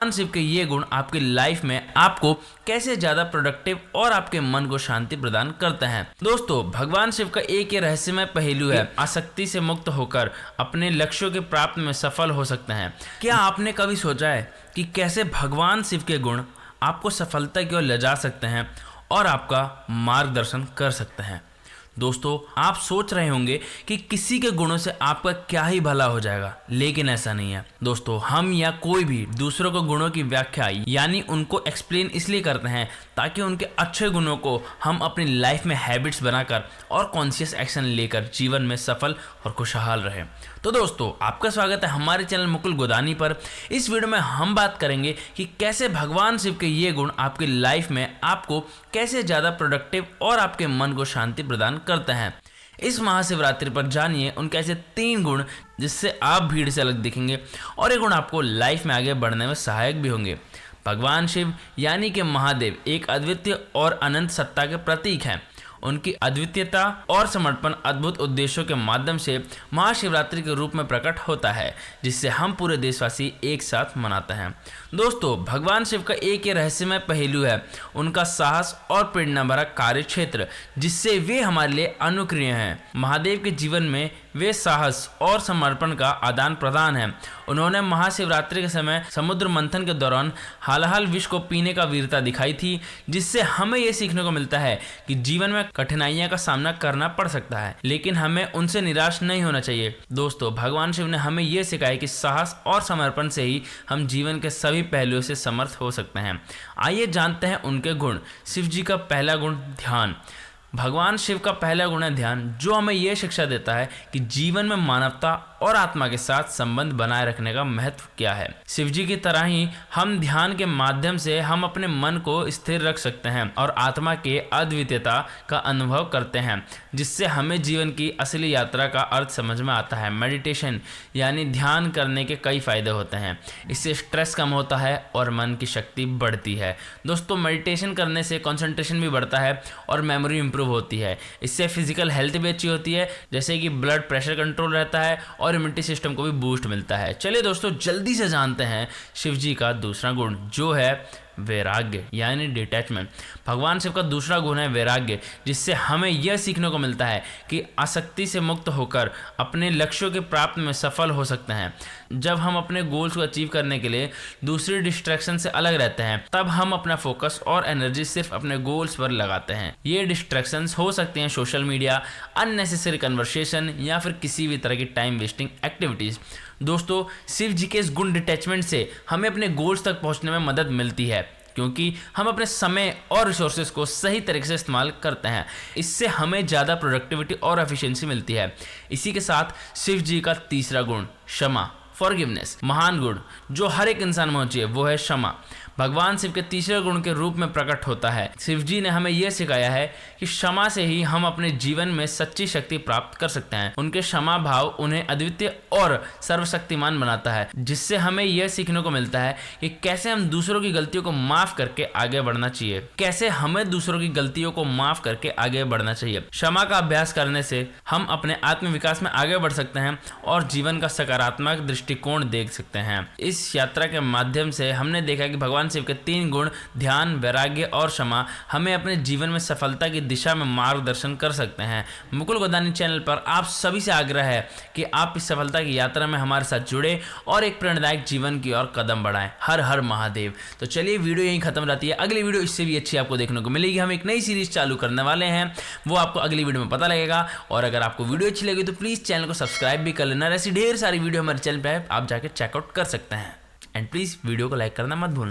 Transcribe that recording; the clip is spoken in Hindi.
भगवान शिव के ये गुण आपकी लाइफ में आपको कैसे ज्यादा प्रोडक्टिव और आपके मन को शांति प्रदान करते हैं। दोस्तों, भगवान शिव का एक ये रहस्यमय पहलू है, आसक्ति से मुक्त होकर अपने लक्ष्यों के प्राप्त में सफल हो सकते हैं। क्या आपने कभी सोचा है कि कैसे भगवान शिव के गुण आपको सफलता की ओर ले जा सकते हैं और आपका मार्गदर्शन कर सकते हैं। दोस्तों, आप सोच रहे होंगे कि किसी के गुणों से आपका क्या ही भला हो जाएगा, लेकिन ऐसा नहीं है। दोस्तों, हम या कोई भी दूसरों के गुणों की व्याख्या यानी उनको एक्सप्लेन इसलिए करते हैं ताकि उनके अच्छे गुणों को हम अपनी लाइफ में हैबिट्स बनाकर और कॉन्शियस एक्शन लेकर जीवन में सफल और खुशहाल रहें। तो दोस्तों, आपका स्वागत है हमारे चैनल मुकुल गोदानी पर। इस वीडियो में हम बात करेंगे कि कैसे भगवान शिव के ये गुण आपकी लाइफ में आपको कैसे ज़्यादा प्रोडक्टिव और आपके मन को शांति प्रदान करते हैं। इस महाशिवरात्रि पर जानिए उनके ऐसे 3 गुण जिससे आप भीड़ से अलग दिखेंगे और ये गुण आपको लाइफ में आगे बढ़ने में सहायक भी होंगे। भगवान शिव यानी कि महादेव एक अद्वितीय और अनंत सत्ता के प्रतीक हैं। उनकी अद्वितीयता और समर्पण अद्भुत उद्देश्यों के माध्यम से महाशिवरात्रि के रूप में प्रकट होता है, जिससे हम पूरे देशवासी एक साथ मनाते हैं। दोस्तों, भगवान शिव का एक ये रहस्यमय पहलू है उनका साहस और प्रेरणा भरा कार्य क्षेत्र, जिससे वे हमारे लिए अनुकरणीय हैं। महादेव के जीवन में वे साहस और समर्पण का आदान प्रदान है। उन्होंने महाशिवरात्रि के समय समुद्र मंथन के दौरान हालाहल विष को पीने का वीरता दिखाई थी, जिससे हमें यह सीखने को मिलता है कि जीवन में कठिनाइयों का सामना करना पड़ सकता है, लेकिन हमें उनसे निराश नहीं होना चाहिए। दोस्तों, भगवान शिव ने हमें यह सिखाया कि साहस और समर्पण से ही हम जीवन के सभी पहलुओं से समर्थ हो सकते हैं। आइए जानते हैं उनके गुण। शिव जी का पहला गुण ध्यान। भगवान शिव का पहला गुण है ध्यान, जो हमें यह शिक्षा देता है कि जीवन में मानवता और आत्मा के साथ संबंध बनाए रखने का महत्व क्या है। शिव जी की तरह ही हम ध्यान के माध्यम से हम अपने मन को स्थिर रख सकते हैं और आत्मा के अद्वितीयता का अनुभव करते हैं, जिससे हमें जीवन की असली यात्रा का अर्थ समझ में आता है। मेडिटेशन यानी ध्यान करने के कई फायदे होते हैं। इससे स्ट्रेस कम होता है और मन की शक्ति बढ़ती है। दोस्तों, मेडिटेशन करने से कंसंट्रेशन भी बढ़ता है और मेमोरी इंप्रूव होती है। इससे फिजिकल हेल्थ भी अच्छी होती है, जैसे कि ब्लड प्रेशर कंट्रोल रहता है और इम्यूनिटी सिस्टम को भी बूस्ट मिलता है। चलिए दोस्तों, जल्दी से जानते हैं शिव जी का दूसरा गुण, जो है वैराग्य यानी डिटैचमेंट। भगवान शिव का दूसरा गुण है वैराग्य, जिससे हमें यह सीखने को मिलता है कि आसक्ति से मुक्त होकर अपने लक्ष्यों के प्राप्त में सफल हो सकते हैं। जब हम अपने गोल्स को अचीव करने के लिए दूसरी डिस्ट्रैक्शन से अलग रहते हैं, तब हम अपना फोकस और एनर्जी सिर्फ अपने गोल्स पर लगाते हैं। ये डिस्ट्रैक्शंस हो सकती हैं सोशल मीडिया, अननेसेसरी कन्वर्सेशन या फिर किसी भी तरह की टाइम वेस्टिंग एक्टिविटीज़। दोस्तों, शिव जी के इस गुण डिटैचमेंट से हमें अपने गोल्स तक पहुंचने में मदद मिलती है, क्योंकि हम अपने समय और रिसोर्सेज को सही तरीके से इस्तेमाल करते हैं। इससे हमें ज़्यादा प्रोडक्टिविटी और एफिशिएंसी मिलती है। इसी के साथ शिव जी का तीसरा गुण क्षमा, फॉरगिवनेस, महान गुण जो हर एक इंसान में चाहिए, वो है क्षमा। भगवान शिव के तीसरे गुण के रूप में प्रकट होता है। शिव जी ने हमें यह सिखाया है कि क्षमा से ही हम अपने जीवन में सच्ची शक्ति प्राप्त कर सकते हैं। उनके क्षमा भाव उन्हें अद्वितीय और सर्वशक्तिमान बनाता है, जिससे हमें यह सीखने को मिलता है कि कैसे हम दूसरों की गलतियों को माफ करके आगे बढ़ना चाहिए। कैसे हमें दूसरों की गलतियों को माफ करके आगे बढ़ना चाहिए। क्षमा का अभ्यास करने से हम अपने आत्मविकास में आगे बढ़ सकते हैं और जीवन का सकारात्मक दृष्टिकोण देख सकते हैं। इस यात्रा के माध्यम से हमने देखा कि भगवान शिव के 3 गुण ध्यान, वैराग्य और क्षमा हमें अपने जीवन में सफलता की दिशा में मार्गदर्शन कर सकते हैं। मुकुल गोदानी चैनल पर आप सभी से आग्रह है कि आप इस सफलता की यात्रा में हमारे साथ जुड़े और एक प्रेरणादायक जीवन की ओर कदम बढ़ाएं। हर हर महादेव। तो चलिए, वीडियो यहीं खत्म रहती है। अगली वीडियो इससे भी अच्छी आपको देखने को मिलेगी। हम एक नई सीरीज चालू करने वाले हैं, वो आपको अगली वीडियो में पता लगेगा। और अगर आपको वीडियो अच्छी लगी तो प्लीज़ चैनल को सब्सक्राइब भी कर लेना। ऐसी ढेर सारी वीडियो हमारे चैनल पर है, आप जाके चेकआउट कर सकते हैं। एंड प्लीज़ वीडियो को लाइक करना मत भूलना।